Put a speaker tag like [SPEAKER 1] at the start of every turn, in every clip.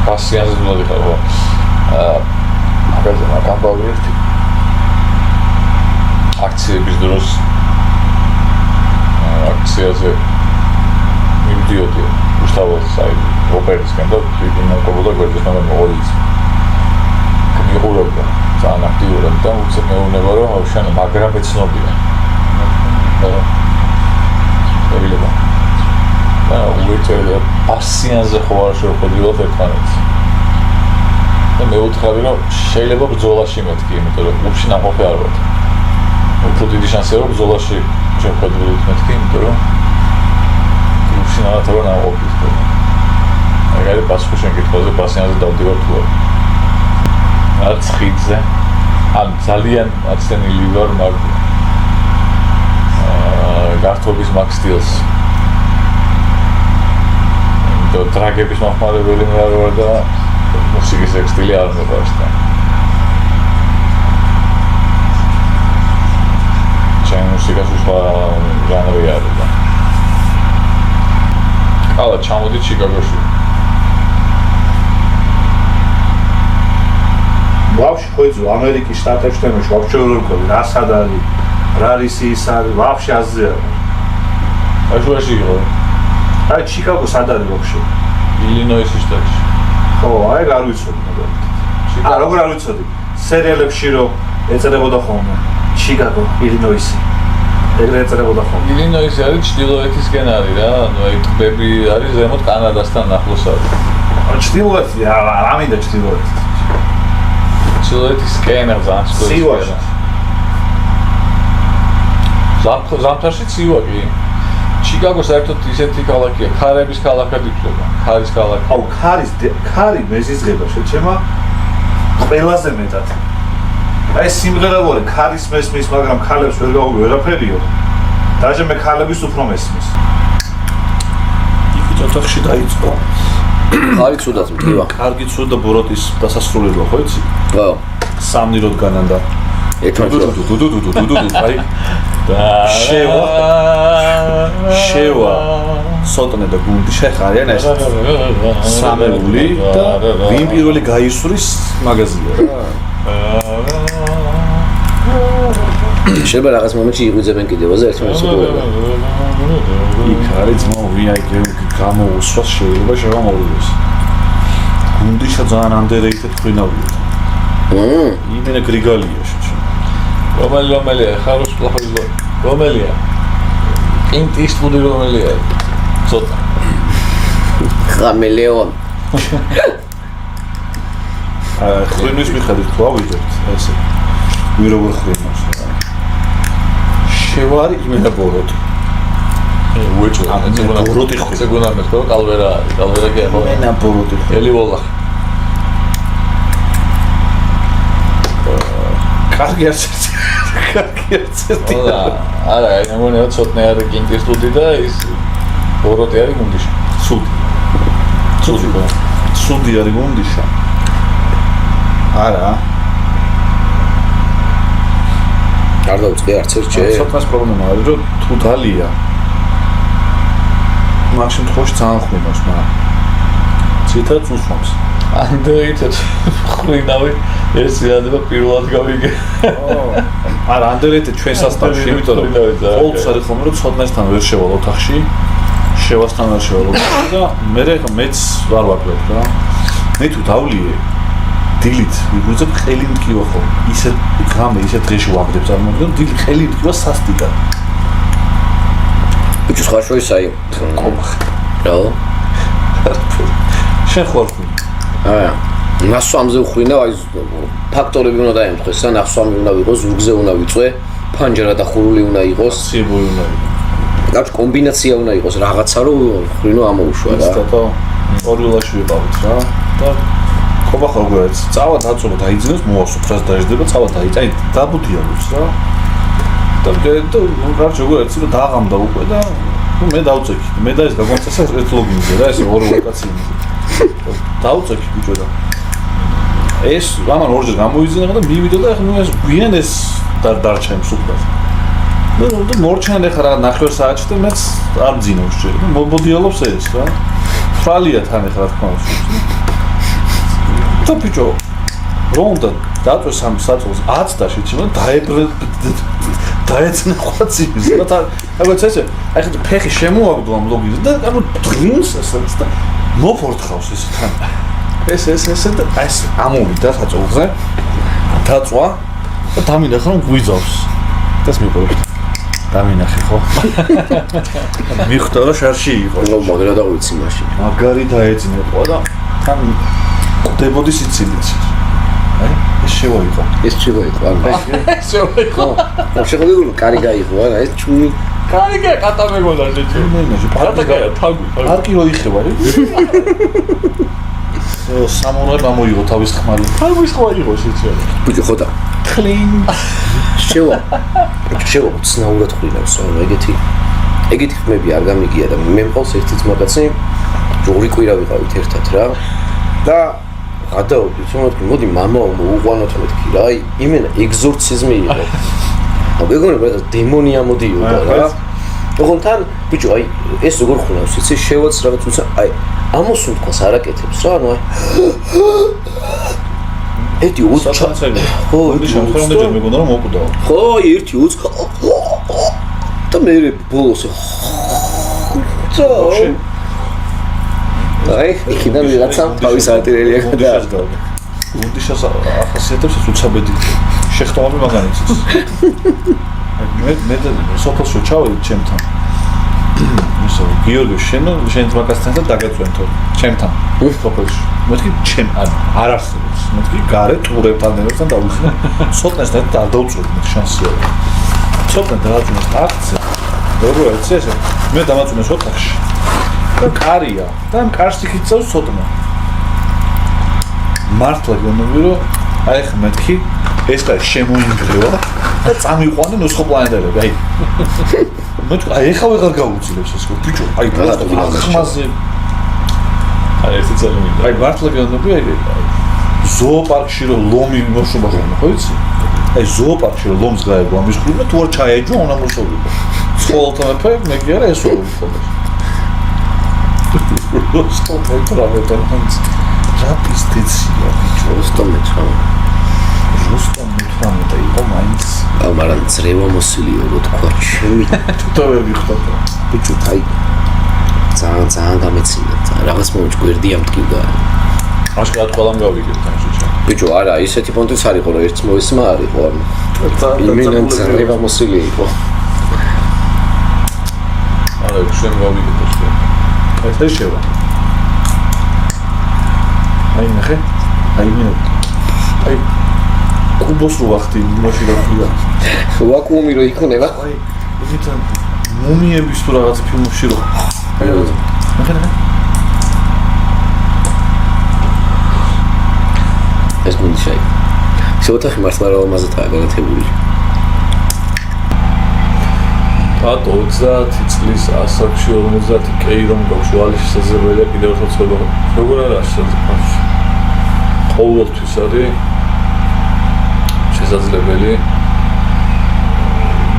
[SPEAKER 1] პასიანზე უნდა ვიხარო. მაგაზე მაგამბავი ერთი. აქციების დროს აქციაზე მივდიოდი უშთავოს აი ოპერისგან და დიდი მოკობოდა გვერდით მაგრამ მოყოლიც. მიყურებდა ძალიან აქტიურად და უცებ მეუბნება რომ ავშანე მაგრამ ეცნობია. ევილება. და უერთდება პასიანზე ხო არ შევხვდივართ ერთმანეთს. და მე ვუთხრები რომ შეიძლება ბრძოლაში მეთქი, იმიტომ რომ კლუბში ნაყოფი არ ვარ. უფრო დიდი შანსია რომ ბრძოლაში შევხვდივართ მეთქი, იმიტომ რომ კლუბში ნაყოფი ნაყოფი. ეგ არის პასუხი შენ კითხვაზე პასიანზე დავდივარ თუ არა. არც ხიდზე. ან ძალიან აცენილი ვარ მაგ გართობის მაგ სტილს. ტრაგების მოხმარებელი მე არ ვარ და მუსიკის სტილი არ მეყვარს და ჩემ მუსიკას სხვა ჟანრი არის და ყალა ჩამოდი ჩიკაგოში
[SPEAKER 2] ვაფშე ხოიძო ამერიკის შტატებში თემაში ვაფშე ვერ ვქონი რა სად არის რა არის ის არის ვაფშე აზია
[SPEAKER 1] აჟუაში იყო
[SPEAKER 2] აი ჩიკაგო სად არის ვაფშე
[SPEAKER 1] ილინოისის შტატში
[SPEAKER 2] ხო აი არ ვიცოდი მაგალითად აა როგორ არ ვიცოდი სერიალებში რომ ეწერებოდა ხოლმე ჩიკაგო ილინოისი ეგრე ეწერებოდა ხოლმე
[SPEAKER 1] ილინოისი არის ჩრდილოეთისკენ არის რა ანუ აი ტბები არის ზემოთ კანადასთან ახლოს არის
[SPEAKER 2] ჩრდილოეთი რა მინდა ჩრდილოეთი
[SPEAKER 1] ჩრდილოეთისკენ ძალიან
[SPEAKER 2] სივაში
[SPEAKER 1] ზამთარში ცივა კი ჩიკაგო საერთოდ ისეთი ქალაქია, ქარების ქალაქად ითვლება, ქარის ქალაქი.
[SPEAKER 2] აუ, ქარი მეზიზღება შეჩემა ყველაზე მეტად. აი სიმღერა ვარ, ქარის მესმის, მაგრამ ქალებს ვერ გავუვი ვერაფერიო. დაჟე მე ქალების უფრო მესმის. იქ ოთახში დაიწყო.
[SPEAKER 3] ხარი ცუდად მტკივა.
[SPEAKER 2] კარგი ცუდა ბოროტის დასასრულებლო ხო იცი?
[SPEAKER 3] ხო.
[SPEAKER 2] სამნი როდგანან და აი შევა სოტნე და გუნდი შეხარიან ეს სამეული და ვინ პირველი გაისვრის მაგაზია
[SPEAKER 3] შეიძლება რაღაც მომენტში იღვიძებენ კიდევაზე ერთმანეთს უყურებენ
[SPEAKER 2] იქ არის ძმო ვიაიკე გამოუსვას შეიძლება შემოვიდეს გუნდიშა ძალიან underrated ხრინავია იმენა გრიგალია რომელია ხაროს პლახოიზო რომელია კინტ ისტუდი რომელია ცოტა
[SPEAKER 3] ხამელეონ
[SPEAKER 2] ხრინის მიხედვით თუ ავიდებთ ესე ვინ როგორ ხრინავს შევარი იმენა ბოროტი უეჭო ბოროტი
[SPEAKER 1] ცეგუნა მეთქო კალვერა კი ახლა
[SPEAKER 2] იმენა ბოროტი
[SPEAKER 1] ელიოლა
[SPEAKER 2] კარგი არცერთი
[SPEAKER 1] არა მეგონია ცოტნე არის კინტის სტუდი და ის ბოროტი არის გუნდიში
[SPEAKER 2] ცუდი არის გუნდიში არა
[SPEAKER 3] არ დაუწყე არც ერთჯერ
[SPEAKER 2] ცოტნეს პრობლემა არის რომ თუ დალია მაგ შემთხვევაში ძალიან ხვინავს მაგრამ ციტაც უსვამს
[SPEAKER 1] underrated ხრინავი ეს იადება პირველად გავიგე
[SPEAKER 2] არა underrated ჩვენ სასტავში იმიტომ რომ ყოველთვის არის ხოლმე რომ ცოტნესთან ვერ შევალ ოთახში შევასთან ვერ შევალ ოთახში და მეც არ ვაკლებთ რა მე თუ დავლიე დილით ვიგვიძებ ყელი მტკივა ხო ისე გამე ისე დღეში ვაგდებ წარმოგიდგენ დილით ყელი მტკივა სასტიკად
[SPEAKER 3] ბიჭო ხარშოის აი
[SPEAKER 2] კომხ
[SPEAKER 3] რა
[SPEAKER 2] შენ ხარ
[SPEAKER 3] აა ნასვამზე უხვინა აი ფაქტორები უნდა დაემთხვეს რა ნასვამი უნდა იყოს ზურგზე უნდა ვიწვე ფანჯარა და ხურული უნდა იყოს
[SPEAKER 2] სიბოი უნდა იყოს
[SPEAKER 3] რაც კომბინაცია უნდა იყოს რაღაცა რომ ხვინო ამოუშვა რა
[SPEAKER 2] და ორიულაში ვიყავით რა და ხობა ხოლმეც წავა დაწოლა დაიძინოს მოასუფრას დაიჯდება წავა დაიწაი დაბუდიანოს რა და რა ჯოგოეცი და დააღამდა უკვე და მე დავწექი მე და ეს გაგონწესა ერთ ლოგინზე რა ეს ორ ლოკაცია დავწექი ბიჭო და ეს ამან ორჯერ გამოიძინა და მივიდა და ახლა ეს გვიან ეს დარჩა იმ სუფრას და მორჩან ახლა რა ნახევარ საათში და მეც არ მძინავს ჯერ და მობოდიალობს ეს რა თვალია თან ახლა რა თქმა უნდა და ბიჭო რომ უნდა დაწვეს ამ საწოლს 10 და შეჩიმა დაეცნა ხვაცის და აგერ წესე აი ხა ფეხი შემოაგდო ამ ლოგიზმს და ანუ დღინს ესაც და მოფორთხავს ეს თან ეს და ეს ამოვიდა საწოლზე დაწვა და დამინახა რომ გვიძავს დას მიყურებთ დამინახე ხო მიხვდა რომ შარში იყო
[SPEAKER 3] ნუ მაგრა დავიცი მაშინ
[SPEAKER 2] მაგარი დაეძინებო და თან ყვდებოდი სიცილიც აი ეს შევაიყო
[SPEAKER 3] ეს ჩივაიყო
[SPEAKER 1] შევა
[SPEAKER 3] შეხედულ კარი გაიყო არა ეს ჩუნი
[SPEAKER 1] კარი კატა მეგონა შეჭი პარკია თაგვი
[SPEAKER 2] პარკი რო იხება სამურა გამოიღო თავის ხმალი
[SPEAKER 1] თაგვის ხო იყო შეჭი
[SPEAKER 3] ბიჭო ხოდა
[SPEAKER 1] კლინ
[SPEAKER 3] შევა ცნაურად ხვინავს რა ეგეთი ხმები არ გამიგია და მე მყავს ერთი ძმაკაცი ორი კვირა ვიყავით ერთად რა და გადავდით რომ მოდი მამაო მოუყვანოთ მეთქი რა აი იმენა ეგზორციზმი იყო მეგონება დემონი ამოდიოდა რა ოღონდ ბიჭო აი ეს როგორ ხვინავს იცი შევაც რაღაც უცა აი ამოს თქოს არაკეთებს რა ანუ აი ერთი უცხოელი ხო
[SPEAKER 2] შემთხვევამდე ჯერ მეგონა რომ მოკვდაო
[SPEAKER 3] ხო ერთი და მე ბოლოს აი იქიდან ვიღაცა თავის არტილერია გადააგდა
[SPEAKER 2] გუნდიშას ახასიათებს ეს უცაბედი შეხტომები მაგანიცის მე სოფელში ჩავედი ჩემთან ისო გიორგი შენ მაგასთან და დაგაწვენთო ჩემთან სოფელში მეთქი ჩემ არ არსებობს მეთქი გარე ტურებთან ერთად დავიხსნე სოტნეს და დავწვევ შანსია სოტნე დააწვეს აქცია როგორ ეცეს მე დამაწვენე ოთახში და კარია და ამ კარს იქიცავს სოტნა მართლა გონები რომ აი ხა მეთქი ეს კარი შემოინგრევა და წამიყვანენ უსხო პლანეტელები აი მეთქი აი ხა ვეღარ გაუძლებს ეს ბიჭო აი ხმაზე აი ერთი წელი მინდა აი მართლა გონები აი ზოოპარკში რომ ლომი მოშობა ხო იცი აი ზოოპარკში რომ ლომს გაეგო ამის ხრივ და თუ არ ჩაეჯო უნდა მოსულიყო სკოლთან მეფე მე კი არა ეს ვარ როსტომ რა პისტეცია ბიჭო როსტომ იყო მაინც მაგრამ წრევა მოსილიო რო თქვა ჩემი თვითონ ვერ ვიხდოდა ბიჭო აი ძალიან გამეცინა რაღაც მომჭკვირდი ამ ტკივდა აშკარად ყველამ გავიგეთ ამ შეჭა ბიჭო არა ისეთი პონტიც არ იყო რომ ერთს მოისმა არ იყო ანუ იმენა წრევა მოსილი იყო
[SPEAKER 1] არა შენ გავიგეთ
[SPEAKER 2] ეს შევა აი ნახე აი მინუტი აი კუბოს რო ვახტი იმაში რა ქვია
[SPEAKER 3] ვაკუუმი რო იქნება
[SPEAKER 2] აი ვითან მუმიების თუ რაღაც ფილმში რო აი ნახე
[SPEAKER 3] ეს გუნდი შაი შეოთახი მართლა რა ამაზეთაა განათებული
[SPEAKER 1] ბატო 30 წლის ასაკში 50 კეი რომ გაქვს ვალის შესაძლებელია კიდევ ერთხელ ცდება როგორ არა შესაძლებელი ყოველთვის არის შესაძლებელი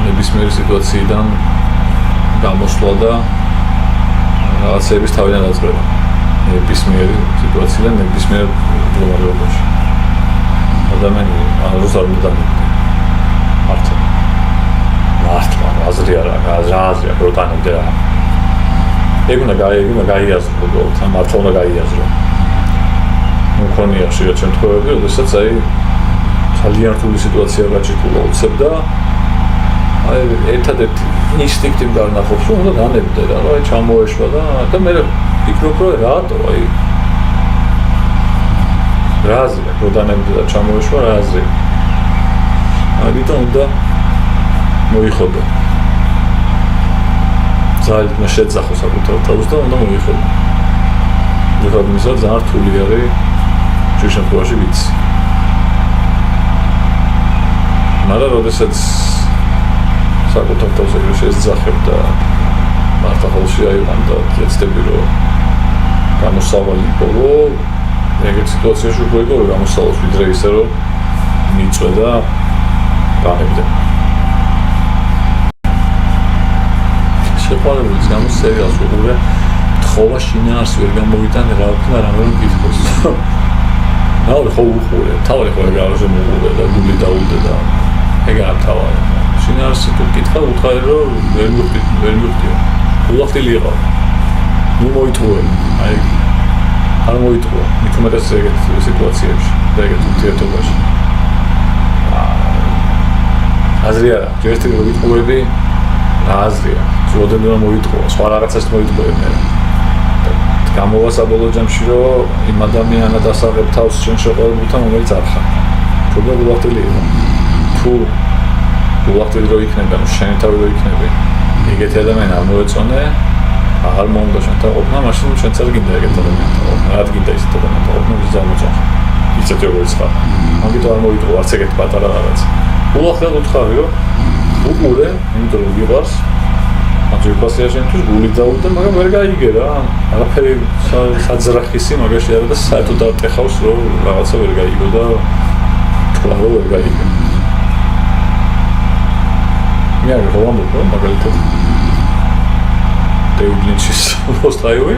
[SPEAKER 1] ნებისმიერი სიტუაციიდან გამოსვლა და რაღაცების თავიდან დაწყება ნებისმიერი სიტუაციიდან ნებისმიერ მდგომარეობაში ადამიანი როს არ უნდა მართლა აზრი არა პროტანებდა რა ეგ უნდა გაიაზრო თან მართლა უნდა გაიაზრო მქონია შეიძლება შემთხვევები როდესაც აი ძალიან რთული სიტუაცია გაჭირდება უცებ და აი ერთადერთი ინსტინქტი გარნახობს რომ უნდა განებდე რა აი ჩამოეშვა და მე ვფიქრობ რომ რატო აი რა აზრია პროტანებდა და ჩამოეშვა რა აზრია ამიტომ უნდა მოიხოდო ძალიან შეძახო საკუთარ თავს და უნდა მოიხოდო ვიღებ მისა ძალიან რთული არის ჩვენ შემთხვევაში ვიცი მაგრამ როდესაც საკუთარ თავს შეძახებ და მართლა ხოლმე აივან და ეცდები რომ გამოსავალი ბოლო ეგეთ სიტუაციაში უკვე იყო გამოსავალს ვიდრე ისე რომ მიწვე და განებდე შეყვარებულის გამო სერიალს უყურე თხოვა შინაარს ვერ გამოვიტანე რა ვქნა რამე რომ გითხოს ნაური ხო უყურე, თავი ხო ეგარაზე მოუყურე და გული დაუდე და ეგაა თავი. შინაარსი თუ კითხა უთხარი რომ ვერ მივხვდიო. გულახდილი იყავ. ნუ მოიტყუე, აი არ მოიტყუე. მით უმეტეს ეგეთ სიტუაციებში, ეგეთ ურთიერთობაში. აზრი არა, ჯერტი რომ ვიტყუები, აზრია. ზოდენ რომ მოიტყუა, სხვა რაღაცას მოიტყუები მე. გამოვა საბოლოო ჯამში რომ იმ ადამიანად ასაღებ თავს ჩვენ შეყოლებულთან რომელიც არ ხარ. თუმცა გულახდილი იყო. თუ გულახდილი რო იქნება, შენი თავი რო იქნება. ეგეთი ადამიანი არ მოეწონე, აღარ მომდა შენთან ყოფნა, მაშინ შენც არ გინდა ეგეთი ადამიანთან ყოფნა. რა გინდა ისეთ ადამიანთან ყოფნა, ვის წარმოწახ. ისეთი როგორიც ხარ. მაგით არ მოიტყო არც ეგეთ პატარა რაღაც. გულახდილი უთხარიო, უყურე, იმიტომ რომ ვიყავს აჯერბასია შენთვის გული დაუდე, მაგრამ ვერ გაიგე რა. არაფერი საძრახისი მაგაში არა და საერთოდ არ ტეხავს რომ რაღაცა ვერ გაიგო და თქვა რომ ვერ გაიგე. მე არ გავამბობ მაგალითად დეივიდ ლინჩის Lost Highway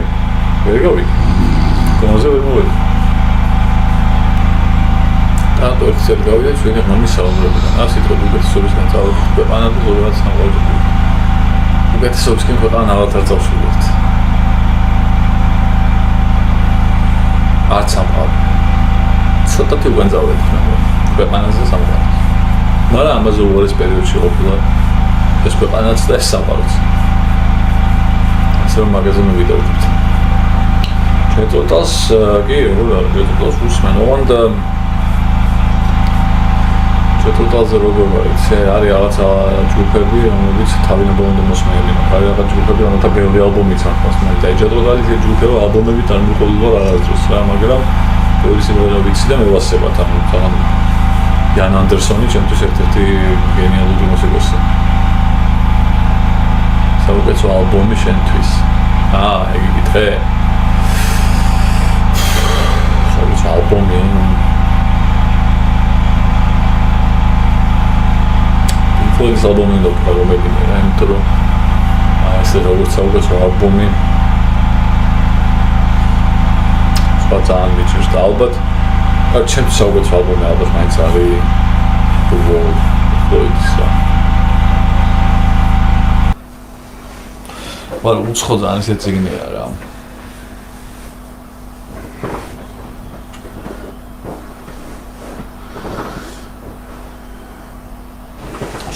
[SPEAKER 1] ვერ გავიგე. კონზე ვერ მოვედი. და თორცერ გავიდე ჩვენი მამის საუბრებიდან. ასეთ რომ უგეთესობისგან წავედი ქვეყანა და ზოგადად სამყარო. უგეთესობისგან ქვეყანა ავად არ წავშურდეთ. არც სამყარო. ცოტათი უკან წავედი ქვეყანაზე სამყარო. მაგრამ ამაზე უღალეს პერიოდში ყოფილა ეს ქვეყანაც და ეს სამყაროც. ასე რომ მაგაზე მივიდოდით. ჩვენ ტოტალს კი როგორ არის ტოტალს უსმენ ოღონდ ტოტალზე როგორ არის არის რაღაცა ჯგუფები რომლებიც თავიანთი უნდა მოსმენელი არის რაღაც ჯგუფები რომელთა ბევრი ალბომიც აქვს მაგრამ დაიჯადოთ არის ეს ჯგუფები ალბომები თან მიყოლილო არასდროს რა მაგრამ ბევრი სიმღერა ვიცი და მევასებათ ანუ თან იან ანდერსონი ჩემთვის ერთ-ერთი გენიალური მუსიკოსია საუკეთესო ალბომი შენთვის იგი გითხე საუკეთესო ალბომი ეს ალბომი უნდა ვთქვა რომელი მე იმიტომ რომ ესე როგორც საუკეთესო ალბომი სხვა ძალიან მიჩნევს და ალბათ ჩემთვის საუკეთესო ალბომი ალბათ მაინც არის The Wall Floyd-ისა მაგრამ უცხო ძალიან ისეთი წიგნია რა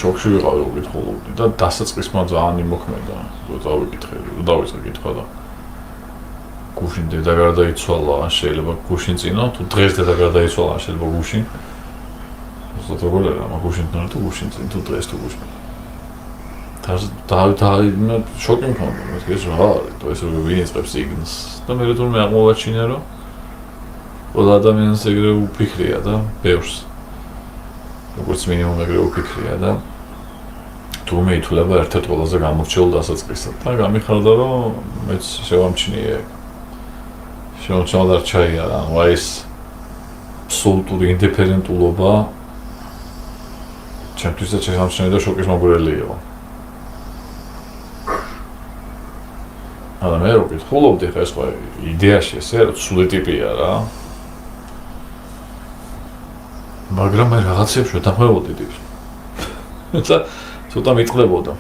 [SPEAKER 1] შოქში ვიყავი რომ გითხულობდი და დასაწყისმა ძალიან იმოქმედა რომ დავიკითხე რომ დავიწყე კითხვა და გუშინ დედა გარდაიცვალა შეიძლება გუშინ წინო თუ დღეს დედა გარდაიცვალა შეიძლება გუშინ უბრალოდ როგორ არა მაგ გუშინთან თუ გუშინ წინ თუ დღეს თუ გუშინ და შოკი მქონდა ეს რა არის ეს როგორ ვინიწყებს სიგნალს და მე რთულმე აღმოვაჩინე რომ ყველა ადამიანს ეგრე უფიქრია და ბევრს როგორც მინიმუმ ეგრე უფიქრია და თუ მე ითვლება ერთ-ერთ ყველაზე გამორჩეულ დასაწყისად და გამიხარდა რომ მეც შევამჩნიე შემოწმდა ჩაიარა ანუ ეს აბსოლუტური ინდიფერენტულობა ჩემთვის და შევამჩნიე და შოკის მოგვირელი იყო მე რო გითხულობდი ხა ეს ხო იდეაში ესე რა ცუდი ტიპია რა მაგრამ მე რაღაცებს შეთანხმებოდი ტიპს და ცოტა მიტყდებოდა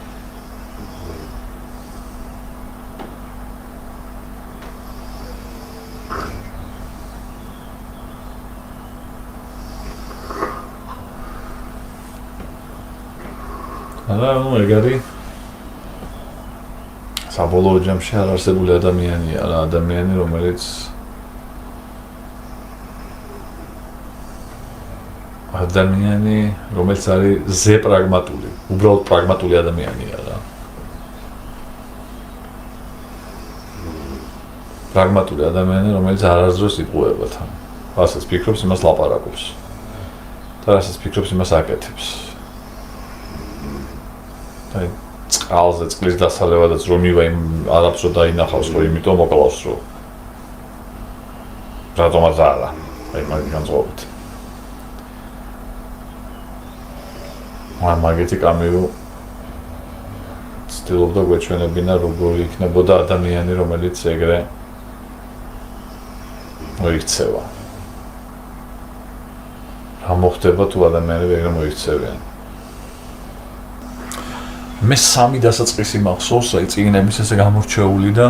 [SPEAKER 1] არა ნუ ეგ არის საბოლოო ჯამში არ არსებული ადამიანია რა ადამიანი რომელიც ადამიანი რომელიც არის ზე პრაგმატული, უბრალოდ პრაგმატული ადამიანია რა. პრაგმატული ადამიანი რომელიც არასდროს იტყუება თან. რასაც ფიქრობს, იმას ლაპარაკობს. და რასაც ფიქრობს, იმას აკეთებს. და წყალზე წყლის დასალევადაც რომ მივა იმ არაფს რომ დაინახავს, რომ იმიტომ მოკლავს რომ რატომაც არა. აი მაგ განწყობთ. მაგეთი კამიუ ცდილობდა გვეჩვენებინა როგორი იქნებოდა ადამიანი რომელიც ეგრე მოიქცევა მოხდება თუ ადამიანები ეგრე მოიქცევიან. მე სამი დასაწყისი მახსოვს, აი წიგნების ესე გამორჩეული და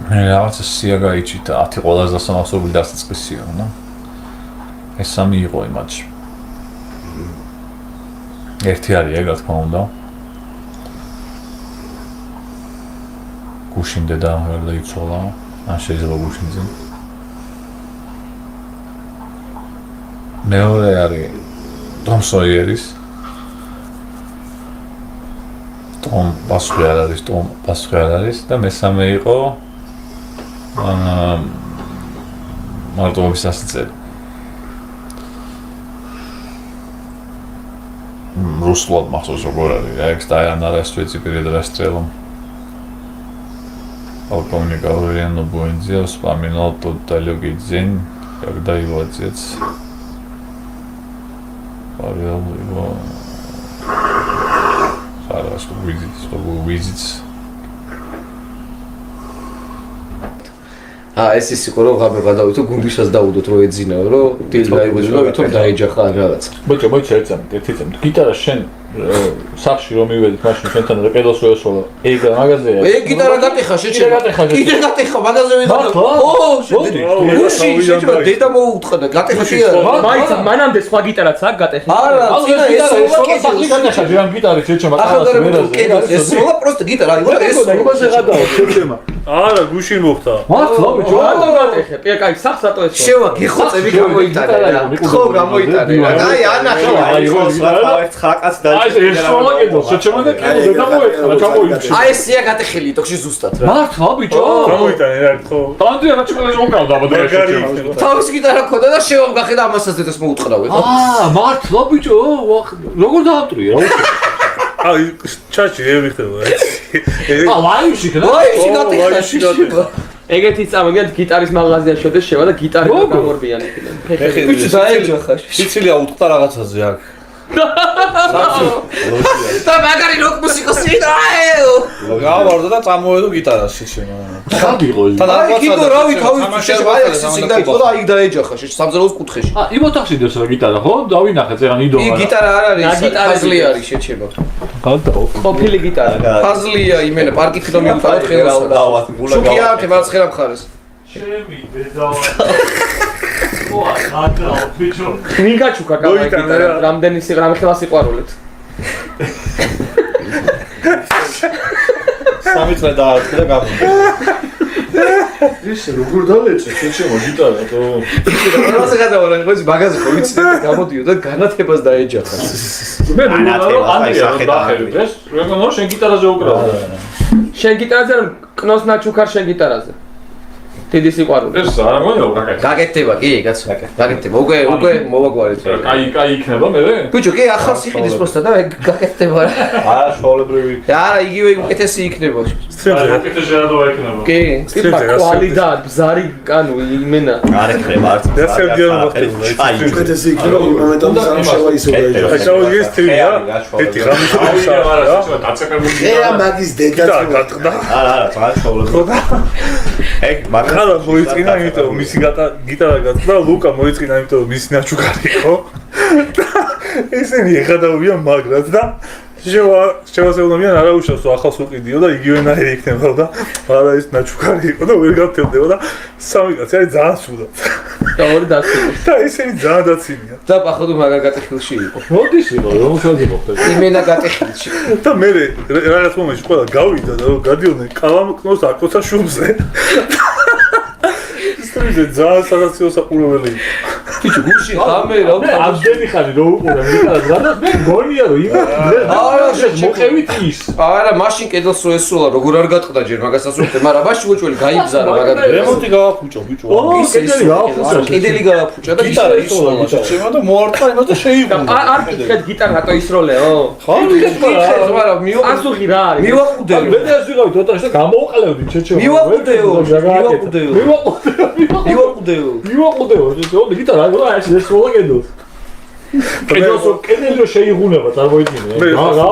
[SPEAKER 1] მე რაღაცა სია გაიჩიტა 10 ყველაზე დასამახსოვრებელი დასაწყისია, ნო? ეს სამი იყო იმაში. ერთი არის ეგ, რა თქმა უნდა. გუშინ დედა ვერ დაიცვალა, ან შეიძლება გუშინზე. მეორე არის ტომ სოიერის. ტომ პასუხი არ არის და მესამე იყო მარტოობის ასწელი. რუსულად მახსოვს როგორ არის, ეგ დაიანარას თვეცი პირად რასწელო. Полковник Аурелиано Буэнзио вспоминал тот далекий день, когда его отец повел его чтобы увидеть.
[SPEAKER 3] ეს ის იყო რომ ღამე გადავიდო გუნდიშას დაუდოთ რომ ეძინაო რომ დილ დაიბეჭდა ვითომ დაეჯახა რაღაცა.
[SPEAKER 1] მოიცა ერთზამ, ერთიცამ. გიტარა შენ სახში რომ მივედით მაშინ შენთან რა პედალს რო ესვლა. ეგ მაგაზეა.
[SPEAKER 3] ეგ გიტარა გატეხა შეჭება. კიდე გატეხა მაგაზე ვიღო. გუში შეჭება დედა მოუთხა და გატეხა შეჭება.
[SPEAKER 4] მაინც მანამდე სხვა გიტარაც აქვს გატეხილი.
[SPEAKER 3] არა, წინა ეს
[SPEAKER 1] სახში გატეხა ჯერამ გიტარი შეჭება
[SPEAKER 3] ახალ ვერაზე. ეს სოლა პროსტ გიტარა, აი ეს
[SPEAKER 4] იმაზე გადავა შეჭება.
[SPEAKER 2] არა, გუშინ მოხდა.
[SPEAKER 4] მართლა ბიჭო, რატო გატეხე? კაი, სახს რატო ესვა?
[SPEAKER 3] შევა გიხოცები გამოიტანე რა. ხო გამოიტანე რა. აი ანახე.
[SPEAKER 2] აი ეს ხაკაც და
[SPEAKER 1] აი ეს სოლა კედო, შეჭება და კედო გამოეცხა, გამოიჩი.
[SPEAKER 3] აი ესია გატეხილი თოქში ზუსტად რა.
[SPEAKER 4] მართლა ბიჭო?
[SPEAKER 2] გამოიტანე რა ხო?
[SPEAKER 1] ანდრია რა ჩქოლა უკრავდა აბა და შეჭება.
[SPEAKER 3] თავის გიტარა ქონდა და შევამ გახედა ამასაც დედას მოუთხრა ვეღარ.
[SPEAKER 4] მართლა ბიჭო, როგორ დაავტრია რა?
[SPEAKER 2] აი ჩაჩი ევიხდება ეს.
[SPEAKER 4] ლაივში რა?
[SPEAKER 3] ლაივში გატეხა შეჭება.
[SPEAKER 4] ეგეთი წამოგიათ გიტარის მაღაზია შევდეს შევა და გიტარი გამორბიან იქიდან.
[SPEAKER 3] ბიჭო დაეჯახა.
[SPEAKER 2] სიცილია უთხრა რაღაცაზე აქ.
[SPEAKER 3] და მაგარი როკ მუსიკოსი დაეო.
[SPEAKER 2] გავარდა და წამოვედო გიტარას შეშენა.
[SPEAKER 1] ხაბიყო ის.
[SPEAKER 3] აი კიდო რავი თავი შეჭება აი ეს სიგდა იყო და აი დაეჯახა სამზელოს კუთხეში.
[SPEAKER 1] იმ ოთახში დევს რა გიტარა ხო? დავინახე წერან იდო.
[SPEAKER 3] ი გიტარა არ არის, ფაზლი არის შეჭება.
[SPEAKER 1] გადაო.
[SPEAKER 4] ყოფილი გიტარა.
[SPEAKER 3] ფაზლია იმენა პარკით რომ მივყავ ხელს. შუქია თემას ხელა მხარეს.
[SPEAKER 1] ჩემი დედა. ვა, გადაო, ბიჭო.
[SPEAKER 4] მიგაჩუქა კამა გიტარა, რამდენი ხელა სიყვარულით.
[SPEAKER 2] სამი წელი დაარქვა და გამოდო.
[SPEAKER 1] ის როგორ დავეჭე შეჭება გიტარა თო.
[SPEAKER 3] რაღაცა გადავარ ეს მაგაზე ხო ვიცი და გამოდიო და განათებას დაეჯახა.
[SPEAKER 1] მე ნუ ანდრია დაახერებს. როგორ შენ გიტარაზე უკრავდა.
[SPEAKER 4] შენ გიტარაზე კნოს ნაჩუქარ შენ გიტარაზე. დიდი სიყვარული.
[SPEAKER 1] ეს არ მგონია უკაკეთე.
[SPEAKER 3] გაკეთდება კი, კაცო. გაკეთდება. უკვე მოვაგვარეთ.
[SPEAKER 1] კაი იქნება მე?
[SPEAKER 3] ბიჭო, კი ახალ სიყიდის პოსტა და გაკეთდება რა.
[SPEAKER 2] არა, შოულებრივი.
[SPEAKER 3] არა, იგივე უკეთესი იქნება.
[SPEAKER 1] უკეთესი შეადოა იქნება.
[SPEAKER 3] კი,
[SPEAKER 4] ტიპა კვალიდად, ბზარი, კანუ იმენა.
[SPEAKER 5] არ ეხება არც.
[SPEAKER 2] აი,
[SPEAKER 6] უკეთესი იქნება მომენტამდე სამშაბათი ისე დაიჯახა.
[SPEAKER 2] აი, შაუგეს თვია. ერთი რამე
[SPEAKER 6] ე მაგის დედაც
[SPEAKER 2] გატყდა.
[SPEAKER 5] არა, რა შოულებრივი. ეგ მაგრამ
[SPEAKER 2] ხარა მოიწინა, იმიტომ რომ მისი გიტარა გატყდა, ლუკა მოიწინა, იმიტომ რომ მისი ნაჩუქარი იყო. ესენი ეხადაობიან მაგრად და შევასეულობიან არა უშავს რომ ახალს უყიდიო და იგივენაირი იქნება და არა ის ნაჩუქარი იყო და ვერ გავთევდება და სამი კაცი არის ძალიან სულად.
[SPEAKER 4] და ორი დაცინი.
[SPEAKER 2] და ესენი ძალიან დაცინია.
[SPEAKER 3] და პაходу მაგარ გატეხილში იყო.
[SPEAKER 1] მოდის იყო, რომელსაც მოხდა.
[SPEAKER 3] იმენა გატეხილში.
[SPEAKER 2] და მე რაღაც მომენტში ყველა გავიდა და რომ გადიოდნენ კალამკნოს აკოცა შუბზე. ისტორიზე ძალიან საგაციო საყურებელი.
[SPEAKER 3] ბიჭო, გუში ხამე რა
[SPEAKER 1] მე ამდენი ხანი რო უყურე გიტარას და მე გონია რომ
[SPEAKER 3] არა,
[SPEAKER 1] მოყევით ის.
[SPEAKER 3] არა, მაშინ კედელს რო ესროლა, როგორ არ გატყდა ჯერ მაგასაც უყურე, მაგრამ ბაში უჭველი გაიბზარა მაგარ.
[SPEAKER 2] რემონტი გავაფუჭო ბიჭო.
[SPEAKER 1] კედელი გააფუჭა.
[SPEAKER 3] კედელი გააფუჭა და
[SPEAKER 2] გიტარა ისროლა შემა და მოარტყა იმას და შეიღო.
[SPEAKER 4] არ გიქეთ გიტარა რატო ისროლეო?
[SPEAKER 2] ხო?
[SPEAKER 3] მაგრამ
[SPEAKER 4] ასუხი რა არის?
[SPEAKER 3] მივაყუდეო.
[SPEAKER 1] მე და ეს ვიღავით ოთახში და გამოვყლევდი ჩეჩემა.
[SPEAKER 3] მივაყუდეო.
[SPEAKER 1] მივაყუდეო. გიტარა რა ეს სოლა კედელს. კედელი შეიღუნება წარმოიდგინე.
[SPEAKER 2] მე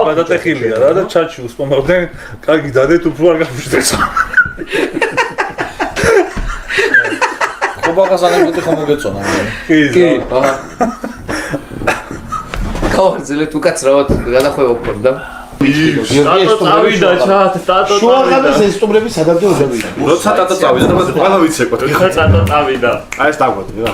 [SPEAKER 2] გადატეხილია რა და ჩაჩი უსპომავდნენ, კარგი დადეთ უფრო არ გაფუჭდეს. ბაღას ანეკდოტი ხომ მოგეწონა.
[SPEAKER 4] კი, აჰა. გავარძელეთ უკაცრავად გადახვევა ქონდა.
[SPEAKER 5] წავიდა ჩათ, ტატო
[SPEAKER 6] შუაღამეს ეს სტუმრები სადამდე უძებია.
[SPEAKER 2] როცა ტატო წავიდა და მე ყველა ვიცეკოთ.
[SPEAKER 5] ტატო წავიდა.
[SPEAKER 2] აი ეს დაგვადი რა.